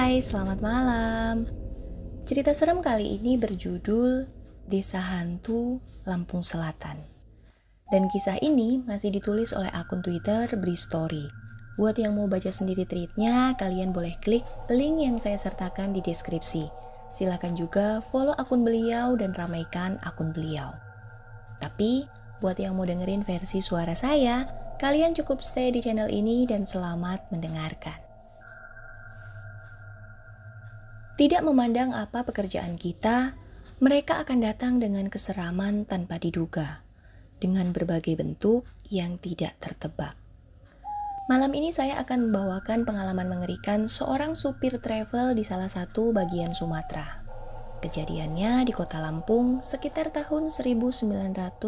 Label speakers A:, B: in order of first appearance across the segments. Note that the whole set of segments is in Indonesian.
A: Hai, selamat malam. Cerita serem kali ini berjudul Desa Hantu Lampung Selatan. Dan kisah ini masih ditulis oleh akun Twitter Bristory. Buat yang mau baca sendiri tweetnya, kalian boleh klik link yang saya sertakan di deskripsi. Silakan juga follow akun beliau dan ramaikan akun beliau. Tapi, buat yang mau dengerin versi suara saya, kalian cukup stay di channel ini dan selamat mendengarkan. Tidak memandang apa pekerjaan kita, mereka akan datang dengan keseraman tanpa diduga, dengan berbagai bentuk yang tidak tertebak. Malam ini saya akan membawakan pengalaman mengerikan seorang supir travel di salah satu bagian Sumatera. Kejadiannya di kota Lampung sekitar tahun 1998.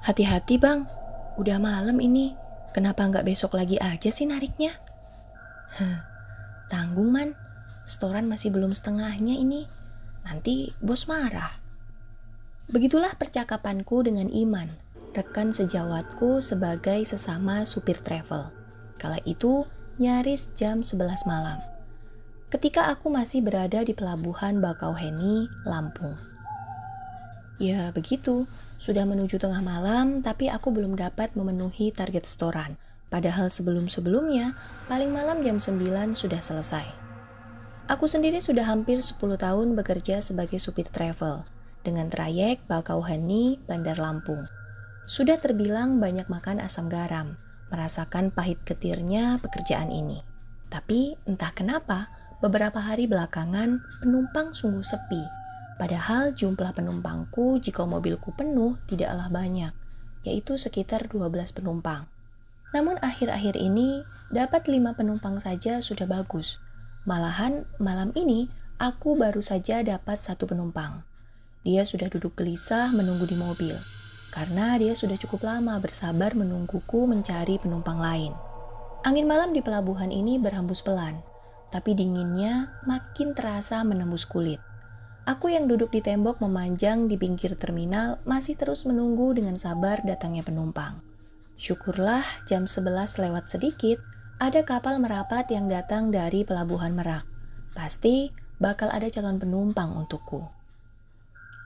A: Hati-hati bang, udah malam ini, kenapa nggak besok lagi aja sih nariknya? Tanggung man, setoran masih belum setengahnya ini. Nanti bos marah. Begitulah percakapanku dengan Iman, rekan sejawatku sebagai sesama supir travel. Kala itu nyaris jam 11 malam. Ketika aku masih berada di pelabuhan Bakauheni, Lampung. Ya begitu, sudah menuju tengah malam tapi aku belum dapat memenuhi target setoran. Padahal sebelum-sebelumnya, paling malam jam 9 sudah selesai. Aku sendiri sudah hampir 10 tahun bekerja sebagai supir travel, dengan trayek Bakauheni, Bandar Lampung. Sudah terbilang banyak makan asam garam, merasakan pahit getirnya pekerjaan ini. Tapi entah kenapa, beberapa hari belakangan penumpang sungguh sepi. Padahal jumlah penumpangku jika mobilku penuh tidaklah banyak, yaitu sekitar 12 penumpang. Namun akhir-akhir ini dapat 5 penumpang saja sudah bagus. Malahan malam ini aku baru saja dapat 1 penumpang. Dia sudah duduk gelisah menunggu di mobil. Karena dia sudah cukup lama bersabar menungguku mencari penumpang lain. Angin malam di pelabuhan ini berhembus pelan. Tapi dinginnya makin terasa menembus kulit. Aku yang duduk di tembok memanjang di pinggir terminal masih terus menunggu dengan sabar datangnya penumpang. Syukurlah jam 11 lewat sedikit, ada kapal merapat yang datang dari Pelabuhan Merak. Pasti bakal ada calon penumpang untukku.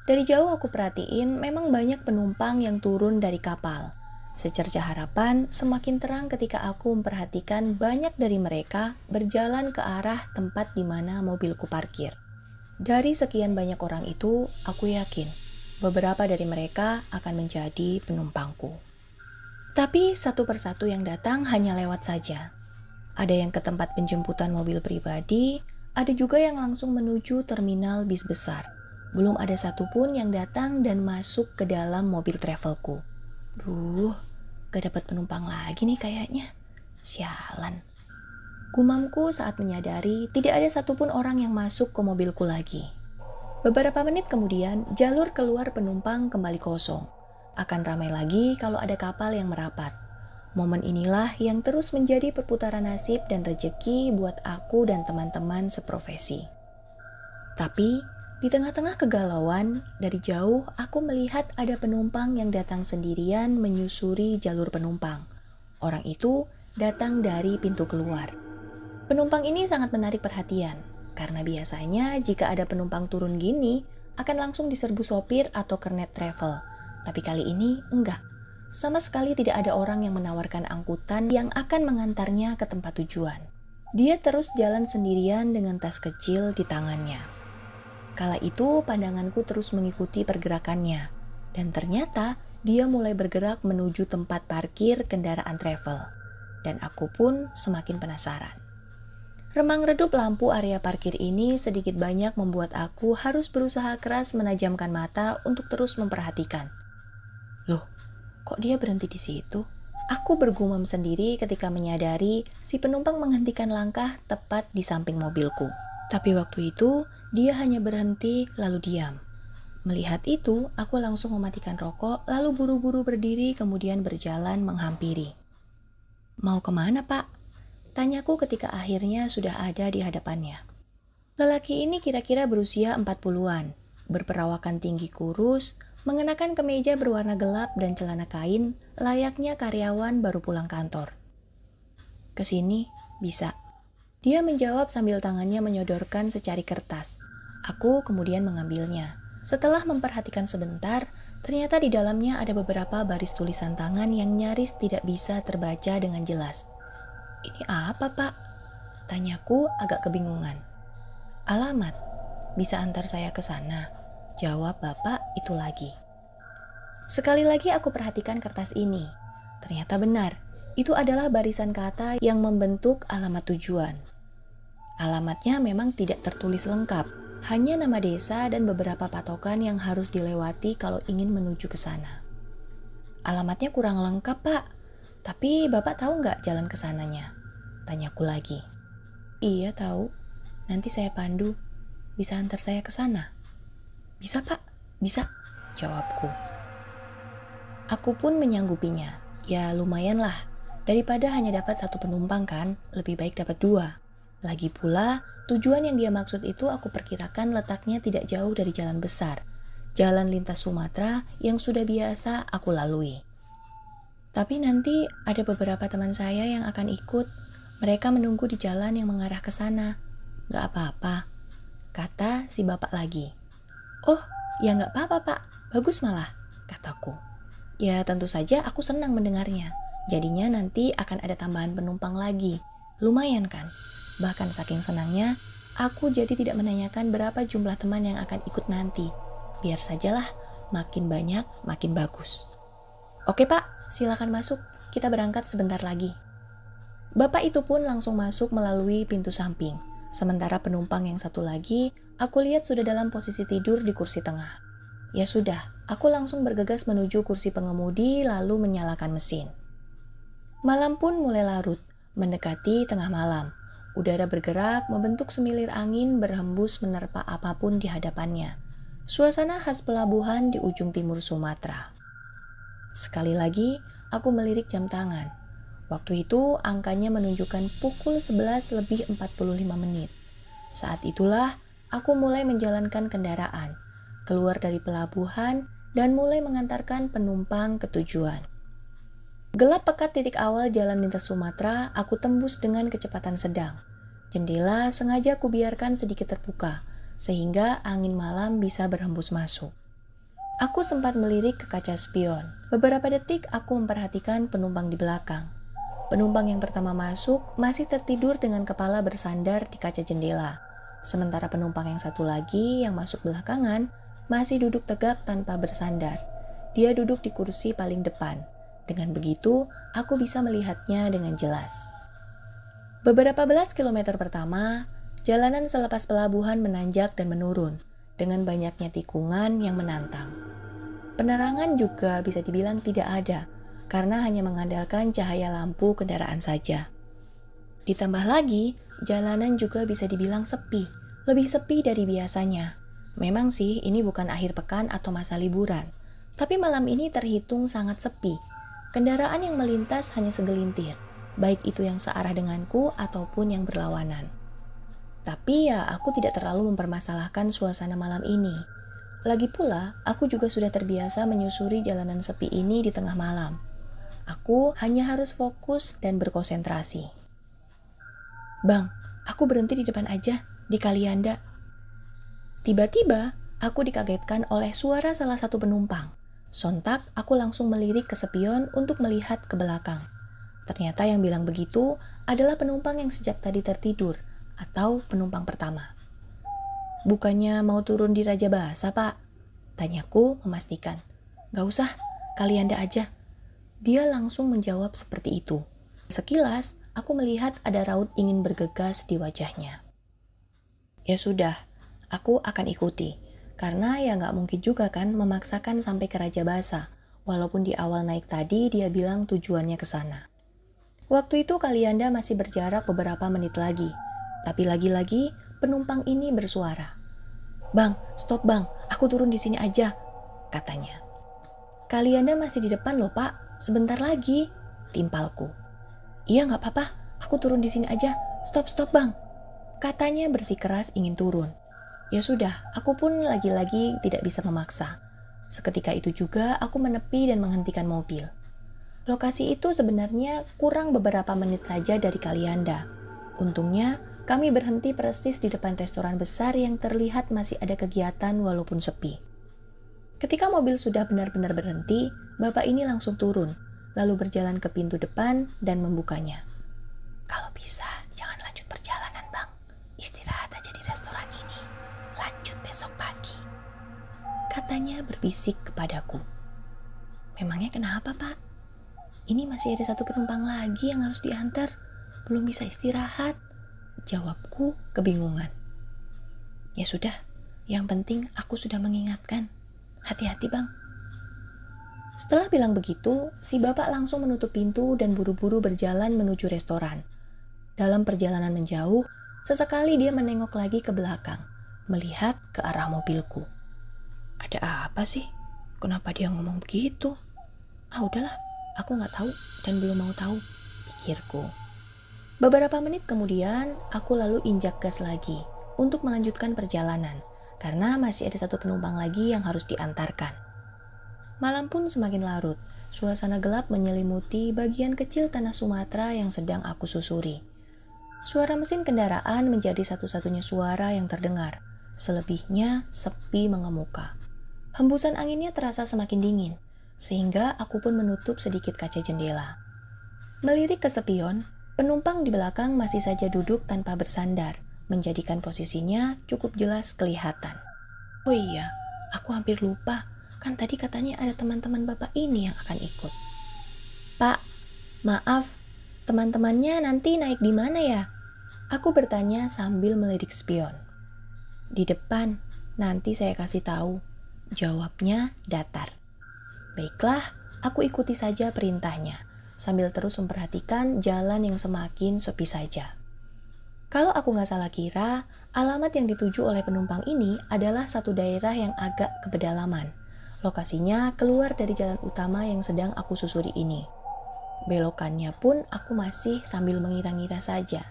A: Dari jauh aku perhatiin memang banyak penumpang yang turun dari kapal. Secerca harapan semakin terang ketika aku memperhatikan banyak dari mereka berjalan ke arah tempat di mana mobilku parkir. Dari sekian banyak orang itu, aku yakin beberapa dari mereka akan menjadi penumpangku. Tapi satu persatu yang datang hanya lewat saja. Ada yang ke tempat penjemputan mobil pribadi, ada juga yang langsung menuju terminal bis besar. Belum ada satupun yang datang dan masuk ke dalam mobil travelku. Duh, gak dapat penumpang lagi nih kayaknya. Sialan. Gumamku saat menyadari tidak ada satupun orang yang masuk ke mobilku lagi. Beberapa menit kemudian, jalur keluar penumpang kembali kosong. Akan ramai lagi kalau ada kapal yang merapat. Momen inilah yang terus menjadi perputaran nasib dan rejeki buat aku dan teman-teman seprofesi. Tapi, di tengah-tengah kegalauan, dari jauh aku melihat ada penumpang yang datang sendirian menyusuri jalur penumpang. Orang itu datang dari pintu keluar. Penumpang ini sangat menarik perhatian, karena biasanya jika ada penumpang turun gini, akan langsung diserbu sopir atau kernet travel. Tapi kali ini enggak. Sama sekali tidak ada orang yang menawarkan angkutan yang akan mengantarnya ke tempat tujuan. Dia terus jalan sendirian dengan tas kecil di tangannya. Kala itu pandanganku terus mengikuti pergerakannya. Dan ternyata dia mulai bergerak menuju tempat parkir kendaraan travel. Dan aku pun semakin penasaran. Remang redup lampu area parkir ini sedikit banyak membuat aku harus berusaha keras menajamkan mata untuk terus memperhatikan. Loh, kok dia berhenti di situ? Aku bergumam sendiri ketika menyadari si penumpang menghentikan langkah tepat di samping mobilku. Tapi waktu itu, dia hanya berhenti lalu diam. Melihat itu, aku langsung mematikan rokok lalu buru-buru berdiri kemudian berjalan menghampiri. Mau kemana pak? Tanyaku ketika akhirnya sudah ada di hadapannya. Lelaki ini kira-kira berusia 40-an, berperawakan tinggi kurus, mengenakan kemeja berwarna gelap dan celana kain layaknya karyawan baru pulang kantor. Ke sini, bisa. Dia menjawab sambil tangannya menyodorkan secari kertas. Aku kemudian mengambilnya. Setelah memperhatikan sebentar, ternyata di dalamnya ada beberapa baris tulisan tangan yang nyaris tidak bisa terbaca dengan jelas. Ini apa, Pak? Tanyaku agak kebingungan. Alamat. Bisa antar saya ke sana? Jawab bapak itu lagi. Sekali lagi aku perhatikan kertas ini. Ternyata benar. Itu adalah barisan kata yang membentuk alamat tujuan. Alamatnya memang tidak tertulis lengkap, hanya nama desa dan beberapa patokan yang harus dilewati kalau ingin menuju ke sana. Alamatnya kurang lengkap, Pak. Tapi Bapak tahu nggak jalan ke sananya? Tanyaku lagi. Iya tahu, nanti saya pandu. Bisa antar saya ke sana? Bisa, Pak, bisa, jawabku. Aku pun menyanggupinya. Ya lumayan lah. Daripada hanya dapat satu penumpang kan, lebih baik dapat 2. Lagi pula, tujuan yang dia maksud itu aku perkirakan letaknya tidak jauh dari jalan besar, jalan lintas Sumatera yang sudah biasa aku lalui. Tapi nanti ada beberapa teman saya yang akan ikut. Mereka menunggu di jalan yang mengarah ke sana. Gak apa-apa, kata si bapak lagi. Oh, ya gak apa-apa, Pak. Bagus malah, kataku. Ya tentu saja aku senang mendengarnya. Jadinya nanti akan ada tambahan penumpang lagi. Lumayan kan? Bahkan saking senangnya, aku jadi tidak menanyakan berapa jumlah teman yang akan ikut nanti. Biar sajalah, makin banyak, makin bagus. Oke Pak, silakan masuk. Kita berangkat sebentar lagi. Bapak itu pun langsung masuk melalui pintu samping. Sementara penumpang yang satu lagi, aku lihat sudah dalam posisi tidur di kursi tengah. Ya sudah, aku langsung bergegas menuju kursi pengemudi lalu menyalakan mesin. Malam pun mulai larut, mendekati tengah malam. Udara bergerak, membentuk semilir angin berhembus menerpa apapun di hadapannya. Suasana khas pelabuhan di ujung timur Sumatera. Sekali lagi, aku melirik jam tangan. Waktu itu, angkanya menunjukkan pukul 11 lebih 45 menit. Saat itulah, aku mulai menjalankan kendaraan, keluar dari pelabuhan, dan mulai mengantarkan penumpang ke tujuan. Gelap pekat titik awal jalan lintas Sumatera, aku tembus dengan kecepatan sedang. Jendela sengaja kubiarkan sedikit terbuka, sehingga angin malam bisa berhembus masuk. Aku sempat melirik ke kaca spion. Beberapa detik aku memperhatikan penumpang di belakang. Penumpang yang pertama masuk masih tertidur dengan kepala bersandar di kaca jendela. Sementara penumpang yang satu lagi yang masuk belakangan masih duduk tegak tanpa bersandar. Dia duduk di kursi paling depan. Dengan begitu, aku bisa melihatnya dengan jelas. Beberapa belas kilometer pertama, jalanan selepas pelabuhan menanjak dan menurun, dengan banyaknya tikungan yang menantang. Penerangan juga bisa dibilang tidak ada, karena hanya mengandalkan cahaya lampu kendaraan saja. Ditambah lagi, jalanan juga bisa dibilang sepi, lebih sepi dari biasanya. Memang sih ini bukan akhir pekan atau masa liburan, tapi malam ini terhitung sangat sepi. Kendaraan yang melintas hanya segelintir, baik itu yang searah denganku ataupun yang berlawanan. Tapi ya aku tidak terlalu mempermasalahkan suasana malam ini. Lagi pula, aku juga sudah terbiasa menyusuri jalanan sepi ini di tengah malam. Aku hanya harus fokus dan berkonsentrasi. Bang, aku berhenti di depan aja, di Kalianda. Tiba-tiba, aku dikagetkan oleh suara salah satu penumpang. Sontak, aku langsung melirik ke spion untuk melihat ke belakang. Ternyata yang bilang begitu adalah penumpang yang sejak tadi tertidur, atau penumpang pertama. Bukannya mau turun di Raja Basa, Pak? Tanyaku memastikan. Gak usah, Kalianda aja. Dia langsung menjawab seperti itu. Sekilas, aku melihat ada raut ingin bergegas di wajahnya. Ya sudah, aku akan ikuti. Karena ya nggak mungkin juga kan memaksakan sampai ke Raja Basa, walaupun di awal naik tadi dia bilang tujuannya ke sana. Waktu itu Kalianda masih berjarak beberapa menit lagi, tapi lagi-lagi penumpang ini bersuara. Bang, stop bang, aku turun di sini aja, katanya. Kalianda masih di depan loh Pak, sebentar lagi, timpalku. Iya nggak apa-apa, aku turun di sini aja, stop bang, katanya bersikeras ingin turun. Ya sudah, aku pun lagi-lagi tidak bisa memaksa. Seketika itu juga aku menepi dan menghentikan mobil. Lokasi itu sebenarnya kurang beberapa menit saja dari Kalianda. Untungnya, kami berhenti persis di depan restoran besar yang terlihat masih ada kegiatan walaupun sepi. Ketika mobil sudah benar-benar berhenti, bapak ini langsung turun, lalu berjalan ke pintu depan dan membukanya. "Kalau bisa, jangan lanjut perjalanan, Bang. Istirahat aja di restoran ini. Lanjut besok pagi," katanya berbisik kepadaku. "Memangnya kenapa, Pak? Ini masih ada satu penumpang lagi yang harus diantar. Belum bisa istirahat," jawabku kebingungan. "Ya sudah, yang penting aku sudah mengingatkan. Hati-hati, Bang." Setelah bilang begitu, si bapak langsung menutup pintu dan buru-buru berjalan menuju restoran. Dalam perjalanan menjauh, sesekali dia menengok lagi ke belakang, melihat ke arah mobilku. "Ada apa sih? Kenapa dia ngomong begitu? Udahlah, aku nggak tahu dan belum mau tahu," pikirku. Beberapa menit kemudian, aku lalu injak gas lagi untuk melanjutkan perjalanan, karena masih ada satu penumpang lagi yang harus diantarkan. Malam pun semakin larut, suasana gelap menyelimuti bagian kecil tanah Sumatera yang sedang aku susuri. Suara mesin kendaraan menjadi satu-satunya suara yang terdengar, selebihnya sepi mengemuka. Hembusan anginnya terasa semakin dingin, sehingga aku pun menutup sedikit kaca jendela. Melirik ke spion, penumpang di belakang masih saja duduk tanpa bersandar, menjadikan posisinya cukup jelas kelihatan. "Oh iya, aku hampir lupa. Kan tadi katanya ada teman-teman bapak ini yang akan ikut." "Pak, maaf, teman-temannya nanti naik di mana ya?" Aku bertanya sambil melirik spion. "Di depan, nanti saya kasih tahu," jawabnya datar. Baiklah, aku ikuti saja perintahnya, sambil terus memperhatikan jalan yang semakin sepi saja. Kalau aku nggak salah kira, alamat yang dituju oleh penumpang ini adalah satu daerah yang agak ke pedalaman. Lokasinya keluar dari jalan utama yang sedang aku susuri ini. Belokannya pun aku masih sambil mengira-ngira saja.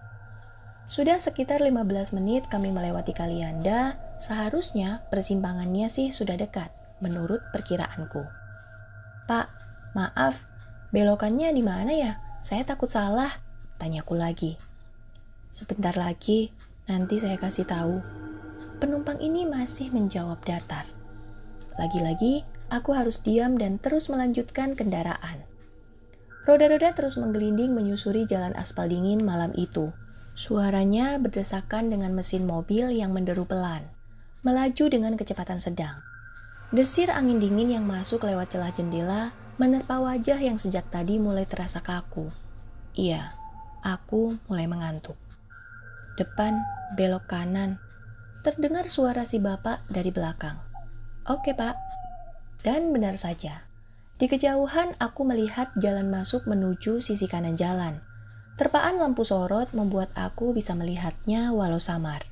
A: Sudah sekitar 15 menit kami melewati Kalianda, seharusnya persimpangannya sih sudah dekat, menurut perkiraanku. "Pak, maaf, belokannya di mana ya? Saya takut salah," tanyaku lagi. "Sebentar lagi, nanti saya kasih tahu." Penumpang ini masih menjawab datar. Lagi-lagi, aku harus diam dan terus melanjutkan kendaraan. Roda-roda terus menggelinding menyusuri jalan aspal dingin malam itu. Suaranya berdesakan dengan mesin mobil yang menderu pelan, melaju dengan kecepatan sedang. Desir angin dingin yang masuk lewat celah jendela menerpa wajah yang sejak tadi mulai terasa kaku. Iya, aku mulai mengantuk. Depan, belok kanan. Terdengar suara si bapak dari belakang. "Oke, Pak." Dan benar saja. Di kejauhan aku melihat jalan masuk menuju sisi kanan jalan. Terpaan lampu sorot membuat aku bisa melihatnya walau samar.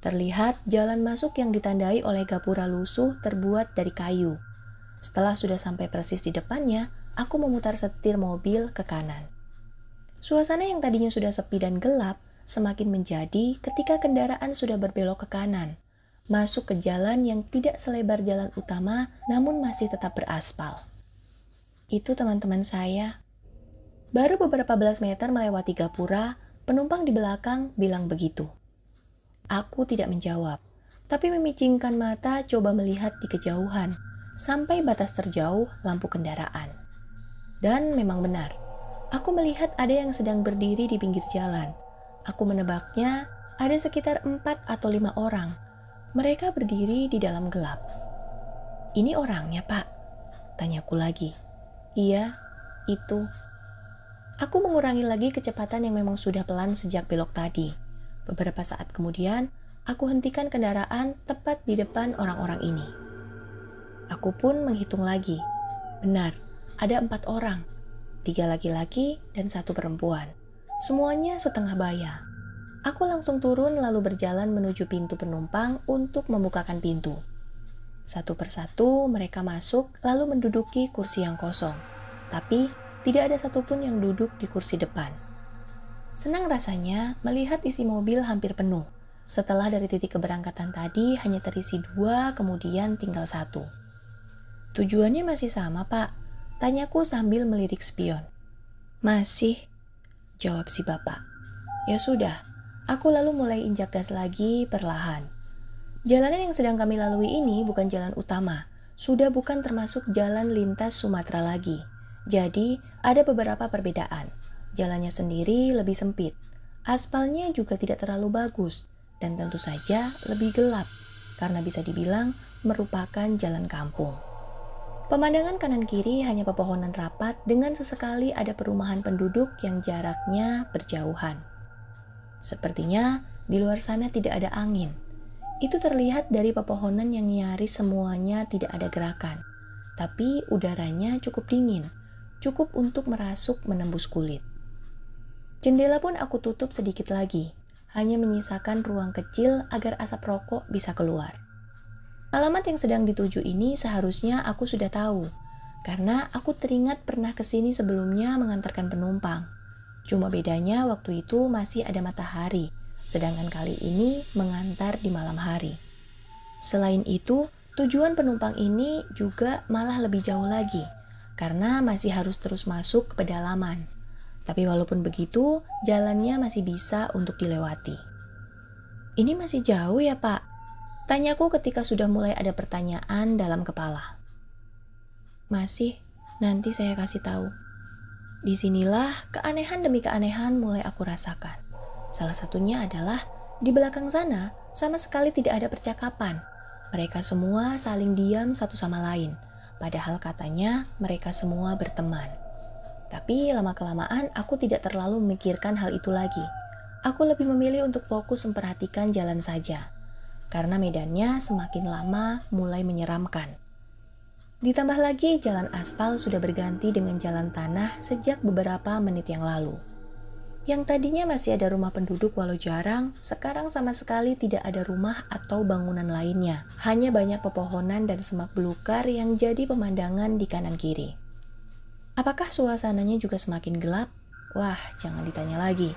A: Terlihat jalan masuk yang ditandai oleh gapura lusuh terbuat dari kayu. Setelah sudah sampai persis di depannya, aku memutar setir mobil ke kanan. Suasana yang tadinya sudah sepi dan gelap semakin menjadi ketika kendaraan sudah berbelok ke kanan, masuk ke jalan yang tidak selebar jalan utama namun masih tetap beraspal. "Itu teman-teman saya." Baru beberapa belas meter melewati gapura, penumpang di belakang bilang begitu. Aku tidak menjawab, tapi memicingkan mata coba melihat di kejauhan, sampai batas terjauh lampu kendaraan. Dan memang benar, aku melihat ada yang sedang berdiri di pinggir jalan. Aku menebaknya ada sekitar 4 atau 5 orang. Mereka berdiri di dalam gelap. "Ini orangnya, Pak?" tanyaku lagi. "Iya, itu." Aku mengurangi lagi kecepatan yang memang sudah pelan sejak belok tadi. Beberapa saat kemudian, aku hentikan kendaraan tepat di depan orang-orang ini. Aku pun menghitung lagi. Benar, ada 4 orang. 3 laki-laki dan 1 perempuan. Semuanya setengah baya. Aku langsung turun lalu berjalan menuju pintu penumpang untuk membukakan pintu. Satu persatu mereka masuk lalu menduduki kursi yang kosong. Tapi tidak ada satupun yang duduk di kursi depan. Senang rasanya melihat isi mobil hampir penuh. Setelah dari titik keberangkatan tadi hanya terisi 2, kemudian tinggal 1. "Tujuannya masih sama, Pak. Tanyaku sambil melirik spion. Masih, jawab si bapak. Ya sudah, aku lalu mulai injak gas lagi perlahan. Jalanan yang sedang kami lalui ini bukan jalan utama, sudah bukan termasuk jalan lintas Sumatera lagi. Jadi, ada beberapa perbedaan. Jalannya sendiri lebih sempit, aspalnya juga tidak terlalu bagus, dan tentu saja lebih gelap, karena bisa dibilang merupakan jalan kampung. Pemandangan kanan kiri hanya pepohonan rapat dengan sesekali ada perumahan penduduk yang jaraknya berjauhan. Sepertinya di luar sana tidak ada angin. Itu terlihat dari pepohonan yang nyaris semuanya tidak ada gerakan. Tapi udaranya cukup dingin, cukup untuk merasuk menembus kulit. Jendela pun aku tutup sedikit lagi, hanya menyisakan ruang kecil agar asap rokok bisa keluar. Alamat yang sedang dituju ini seharusnya aku sudah tahu, karena aku teringat pernah kesini sebelumnya mengantarkan penumpang. Cuma bedanya waktu itu masih ada matahari, sedangkan kali ini mengantar di malam hari. Selain itu, tujuan penumpang ini juga malah lebih jauh lagi, karena masih harus terus masuk ke pedalaman. Tapi walaupun begitu, jalannya masih bisa untuk dilewati. Ini masih jauh ya Pak? Tanyaku ketika sudah mulai ada pertanyaan dalam kepala. Masih, nanti saya kasih tahu. Disinilah keanehan demi keanehan mulai aku rasakan. Salah satunya adalah di belakang sana sama sekali tidak ada percakapan. Mereka semua saling diam satu sama lain, padahal katanya mereka semua berteman. Tapi lama-kelamaan aku tidak terlalu memikirkan hal itu lagi. Aku lebih memilih untuk fokus memperhatikan jalan saja, karena medannya semakin lama mulai menyeramkan. Ditambah lagi jalan aspal sudah berganti dengan jalan tanah sejak beberapa menit yang lalu. Yang tadinya masih ada rumah penduduk walau jarang, sekarang sama sekali tidak ada rumah atau bangunan lainnya. Hanya banyak pepohonan dan semak belukar yang jadi pemandangan di kanan kiri. Apakah suasananya juga semakin gelap? Wah, jangan ditanya lagi.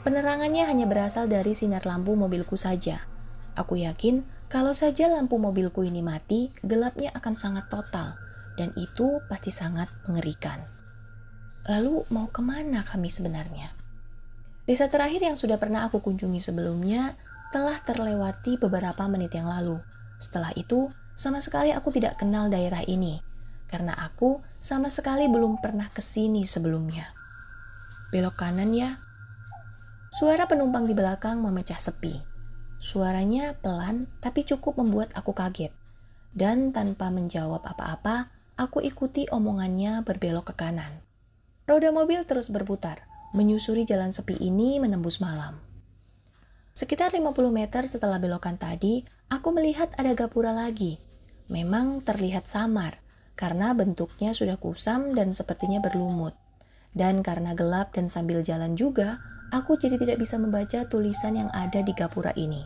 A: Penerangannya hanya berasal dari sinar lampu mobilku saja. Aku yakin kalau saja lampu mobilku ini mati, gelapnya akan sangat total, dan itu pasti sangat mengerikan. Lalu mau kemana kami sebenarnya? Desa terakhir yang sudah pernah aku kunjungi sebelumnya telah terlewati beberapa menit yang lalu. Setelah itu, sama sekali aku tidak kenal daerah ini, karena aku sama sekali belum pernah kesini sebelumnya. Belok kanan ya. Suara penumpang di belakang memecah sepi. Suaranya pelan tapi cukup membuat aku kaget. Dan tanpa menjawab apa-apa, aku ikuti omongannya berbelok ke kanan. Roda mobil terus berputar, menyusuri jalan sepi ini menembus malam. Sekitar 50 meter setelah belokan tadi, aku melihat ada gapura lagi. Memang terlihat samar, karena bentuknya sudah kusam dan sepertinya berlumut. Dan karena gelap dan sambil jalan juga, aku jadi tidak bisa membaca tulisan yang ada di gapura ini.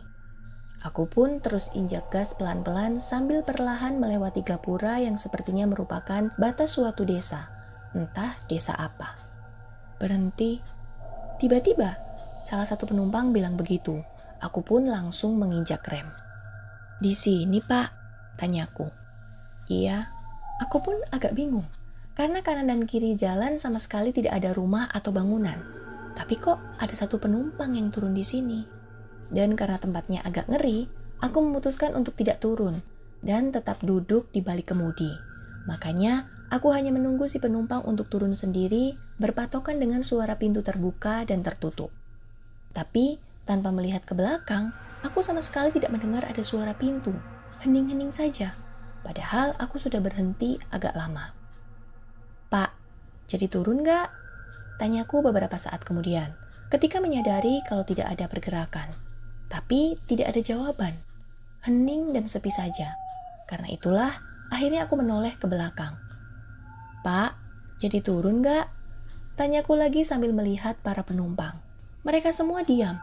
A: Aku pun terus injak gas pelan-pelan sambil perlahan melewati gapura yang sepertinya merupakan batas suatu desa. Entah desa apa. Berhenti. Tiba-tiba, salah satu penumpang bilang begitu. Aku pun langsung menginjak rem. Di sini, Pak? Tanyaku. Iya. Aku pun agak bingung. Karena kanan dan kiri jalan sama sekali tidak ada rumah atau bangunan. Tapi kok ada satu penumpang yang turun di sini? Dan karena tempatnya agak ngeri, aku memutuskan untuk tidak turun dan tetap duduk di balik kemudi. Makanya, aku hanya menunggu si penumpang untuk turun sendiri, berpatokan dengan suara pintu terbuka dan tertutup. Tapi, tanpa melihat ke belakang, aku sama sekali tidak mendengar ada suara pintu. Hening-hening saja. Padahal aku sudah berhenti agak lama. Pak, jadi turun nggak? Tanyaku beberapa saat kemudian, ketika menyadari kalau tidak ada pergerakan. Tapi tidak ada jawaban. Hening dan sepi saja. Karena itulah, akhirnya aku menoleh ke belakang. Pak, jadi turun nggak? Tanyaku lagi sambil melihat para penumpang. Mereka semua diam.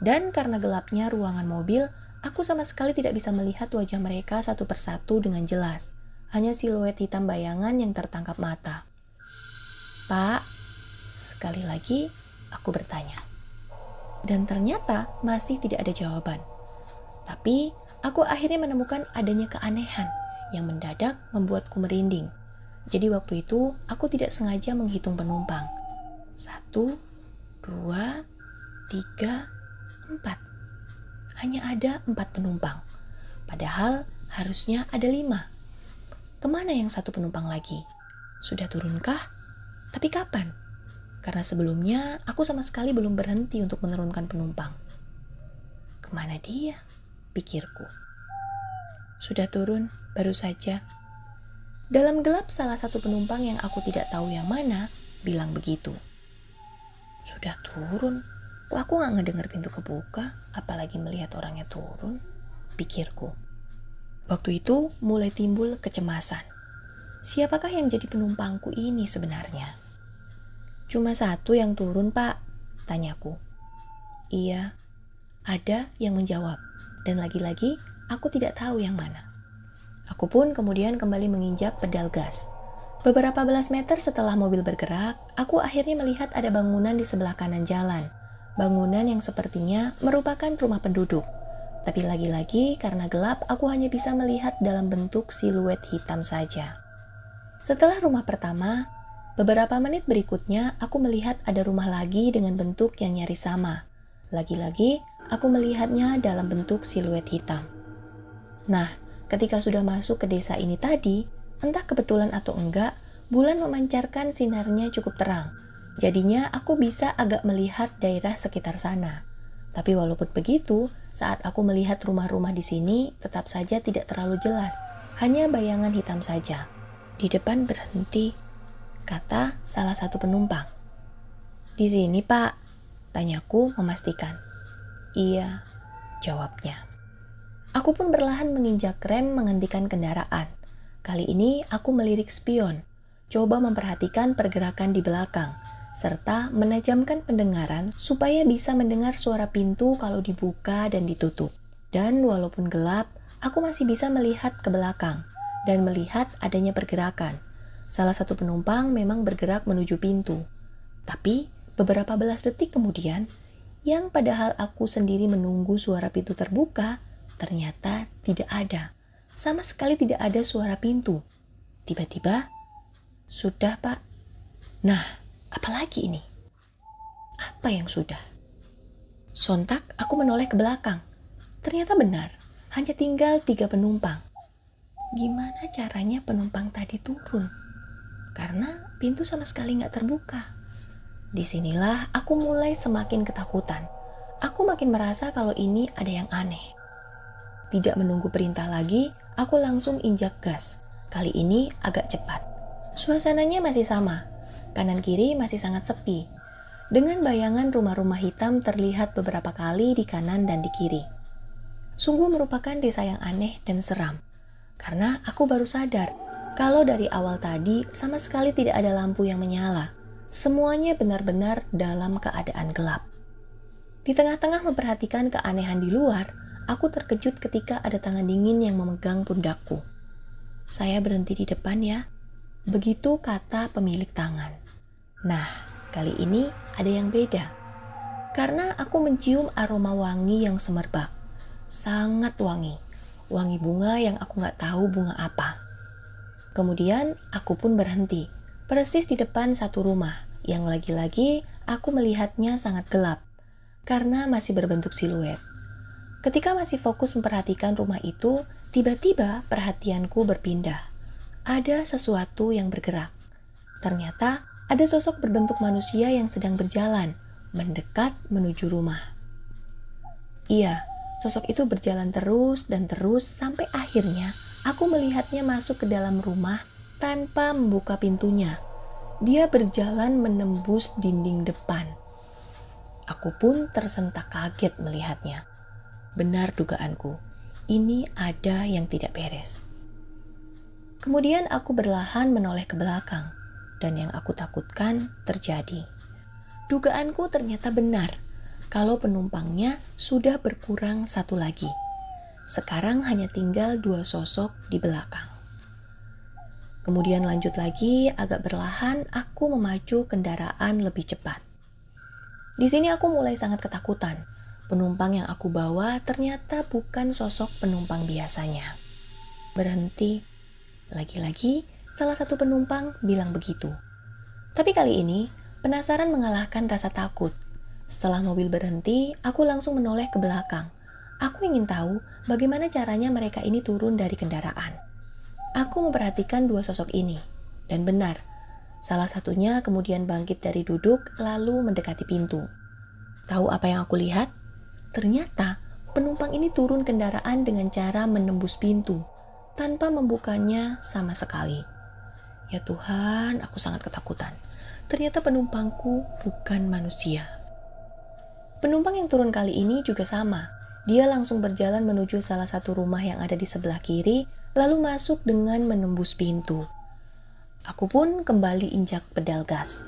A: Dan karena gelapnya ruangan mobil, aku sama sekali tidak bisa melihat wajah mereka satu persatu dengan jelas. Hanya siluet hitam bayangan yang tertangkap mata. Pak, sekali lagi aku bertanya. Dan ternyata masih tidak ada jawaban. Tapi aku akhirnya menemukan adanya keanehan yang mendadak membuatku merinding. Jadi waktu itu aku tidak sengaja menghitung penumpang. 1, 2, 3, 4. Hanya ada 4 penumpang. Padahal harusnya ada 5. Kemana yang 1 penumpang lagi? Sudah turunkah? Tapi kapan? Karena sebelumnya aku sama sekali belum berhenti untuk menurunkan penumpang. Kemana dia? Pikirku. Sudah turun, baru saja. Dalam gelap salah satu penumpang yang aku tidak tahu yang mana bilang begitu. Sudah turun, kok aku gak ngedenger pintu kebuka, apalagi melihat orangnya turun, pikirku. Waktu itu mulai timbul kecemasan. Siapakah yang jadi penumpangku ini sebenarnya? Cuma 1 yang turun, Pak, tanyaku. Iya, ada yang menjawab, dan lagi-lagi aku tidak tahu yang mana. Aku pun kemudian kembali menginjak pedal gas. Beberapa belas meter setelah mobil bergerak, aku akhirnya melihat ada bangunan di sebelah kanan jalan. Bangunan yang sepertinya merupakan rumah penduduk. Tapi lagi-lagi karena gelap, aku hanya bisa melihat dalam bentuk siluet hitam saja. Setelah rumah pertama, beberapa menit berikutnya aku melihat ada rumah lagi dengan bentuk yang nyaris sama. Lagi-lagi, aku melihatnya dalam bentuk siluet hitam. Nah, ketika sudah masuk ke desa ini tadi, entah kebetulan atau enggak, bulan memancarkan sinarnya cukup terang. Jadinya aku bisa agak melihat daerah sekitar sana. Tapi walaupun begitu, saat aku melihat rumah-rumah di sini, tetap saja tidak terlalu jelas. Hanya bayangan hitam saja. Di depan berhenti, kata salah satu penumpang. Di sini, Pak, tanyaku memastikan. Iya, jawabnya. Aku pun perlahan menginjak rem menghentikan kendaraan. Kali ini aku melirik spion, coba memperhatikan pergerakan di belakang, serta menajamkan pendengaran supaya bisa mendengar suara pintu kalau dibuka dan ditutup. Dan walaupun gelap, aku masih bisa melihat ke belakang dan melihat adanya pergerakan. Salah satu penumpang memang bergerak menuju pintu. Tapi beberapa belas detik kemudian, yang padahal aku sendiri menunggu suara pintu terbuka, ternyata tidak ada. Sama sekali tidak ada suara pintu. Tiba-tiba, sudah, Pak. Nah, apalagi ini? Apa yang sudah? Sontak aku menoleh ke belakang. Ternyata benar, hanya tinggal 3 penumpang. Gimana caranya penumpang tadi turun? Karena pintu sama sekali nggak terbuka. Disinilah aku mulai semakin ketakutan. Aku makin merasa kalau ini ada yang aneh. Tidak menunggu perintah lagi, aku langsung injak gas. Kali ini agak cepat. Suasananya masih sama. Kanan kiri masih sangat sepi. Dengan bayangan rumah-rumah hitam terlihat beberapa kali di kanan dan di kiri. Sungguh merupakan desa yang aneh dan seram. Karena aku baru sadar kalau dari awal tadi sama sekali tidak ada lampu yang menyala. Semuanya benar-benar dalam keadaan gelap. Di tengah-tengah memperhatikan keanehan di luar, aku terkejut ketika ada tangan dingin yang memegang pundakku. Saya berhenti di depan ya, begitu kata pemilik tangan. Nah, kali ini ada yang beda. Karena aku mencium aroma wangi yang semerbak. Sangat wangi. Wangi bunga yang aku nggak tahu bunga apa. Kemudian aku pun berhenti. Persis di depan satu rumah, yang lagi-lagi aku melihatnya sangat gelap, karena masih berbentuk siluet. Ketika masih fokus memperhatikan rumah itu, tiba-tiba perhatianku berpindah. Ada sesuatu yang bergerak. Ternyata ada sosok berbentuk manusia yang sedang berjalan, mendekat menuju rumah. Iya, sosok itu berjalan terus dan terus sampai akhirnya aku melihatnya masuk ke dalam rumah tanpa membuka pintunya. Dia berjalan menembus dinding depan. Aku pun tersentak kaget melihatnya. Benar dugaanku, ini ada yang tidak beres. Kemudian aku perlahan menoleh ke belakang, dan yang aku takutkan terjadi. Dugaanku ternyata benar, kalau penumpangnya sudah berkurang 1 lagi. Sekarang hanya tinggal 2 sosok di belakang. Kemudian lanjut lagi, agak perlahan aku memacu kendaraan lebih cepat. Di sini aku mulai sangat ketakutan. Penumpang yang aku bawa ternyata bukan sosok penumpang biasanya. Berhenti. Lagi-lagi Salah satu penumpang bilang begitu. Tapi kali ini, penasaran mengalahkan rasa takut. Setelah mobil berhenti, aku langsung menoleh ke belakang. Aku ingin tahu bagaimana caranya mereka ini turun dari kendaraan. Aku memperhatikan dua sosok ini. Dan benar, salah satunya kemudian bangkit dari duduk lalu mendekati pintu. Tahu apa yang aku lihat? Ternyata penumpang ini turun kendaraan dengan cara menembus pintu tanpa membukanya sama sekali. Ya Tuhan, aku sangat ketakutan. Ternyata penumpangku bukan manusia. Penumpang yang turun kali ini juga sama. Dia langsung berjalan menuju salah satu rumah yang ada di sebelah kiri, lalu masuk dengan menembus pintu. Aku pun kembali injak pedal gas.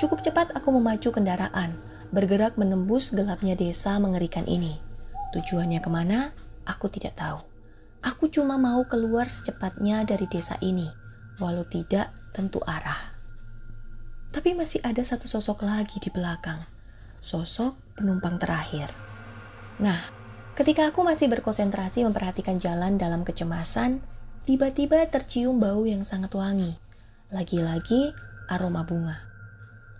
A: Cukup cepat aku memacu kendaraan, bergerak menembus gelapnya desa mengerikan ini. Tujuannya kemana? Aku tidak tahu. Aku cuma mau keluar secepatnya dari desa ini, walau tidak tentu arah. Tapi masih ada satu sosok lagi di belakang. Sosok penumpang terakhir. Nah, ketika aku masih berkonsentrasi memperhatikan jalan dalam kecemasan, tiba-tiba tercium bau yang sangat wangi. Lagi-lagi aroma bunga.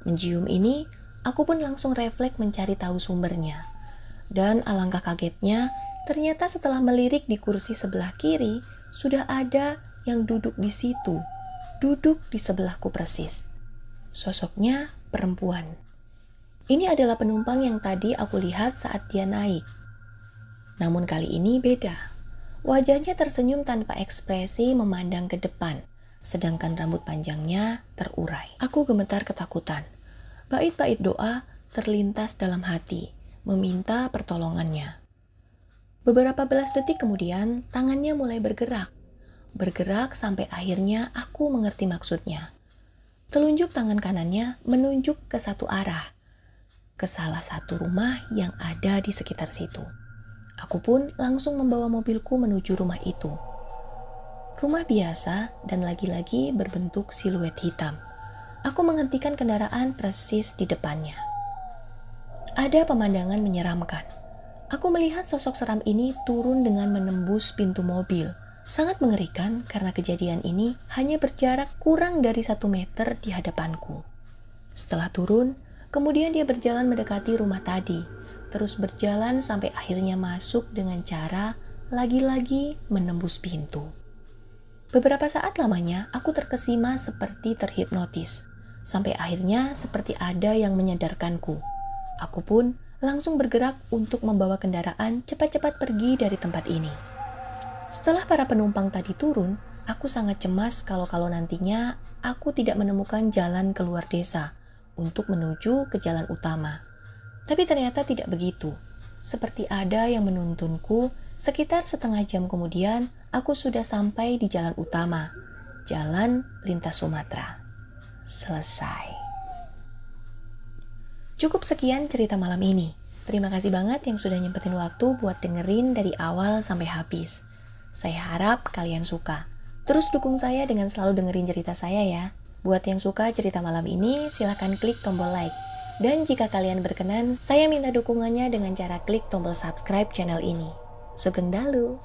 A: Mencium ini, aku pun langsung refleks mencari tahu sumbernya. Dan alangkah kagetnya, ternyata setelah melirik di kursi sebelah kiri, sudah ada yang duduk di situ. Duduk di sebelahku persis. Sosoknya perempuan. Ini adalah penumpang yang tadi aku lihat saat dia naik. Namun kali ini beda. Wajahnya tersenyum tanpa ekspresi memandang ke depan, sedangkan rambut panjangnya terurai. Aku gemetar ketakutan. Bait-bait doa terlintas dalam hati, meminta pertolongannya. Beberapa belas detik kemudian, tangannya mulai bergerak. Bergerak sampai akhirnya aku mengerti maksudnya. Telunjuk tangan kanannya menunjuk ke satu arah, ke salah satu rumah yang ada di sekitar situ. Aku pun langsung membawa mobilku menuju rumah itu. Rumah biasa dan lagi-lagi berbentuk siluet hitam. Aku menghentikan kendaraan persis di depannya. Ada pemandangan menyeramkan. Aku melihat sosok seram ini turun dengan menembus pintu mobil. Sangat mengerikan karena kejadian ini hanya berjarak kurang dari 1 meter di hadapanku. Setelah turun, kemudian dia berjalan mendekati rumah tadi, terus berjalan sampai akhirnya masuk dengan cara lagi-lagi menembus pintu. Beberapa saat lamanya aku terkesima seperti terhipnotis, sampai akhirnya seperti ada yang menyadarkanku. Aku pun langsung bergerak untuk membawa kendaraan cepat-cepat pergi dari tempat ini. Setelah para penumpang tadi turun, aku sangat cemas kalau nantinya aku tidak menemukan jalan keluar desa untuk menuju ke jalan utama. Tapi ternyata tidak begitu. Seperti ada yang menuntunku, sekitar setengah jam kemudian aku sudah sampai di jalan utama, jalan lintas Sumatera. Selesai. Cukup sekian cerita malam ini. Terima kasih banget yang sudah nyempetin waktu buat dengerin dari awal sampai habis. Saya harap kalian suka. Terus dukung saya dengan selalu dengerin cerita saya ya. Buat yang suka cerita malam ini, silahkan klik tombol like. Dan jika kalian berkenan, saya minta dukungannya dengan cara klik tombol subscribe channel ini. Sugeng dalu!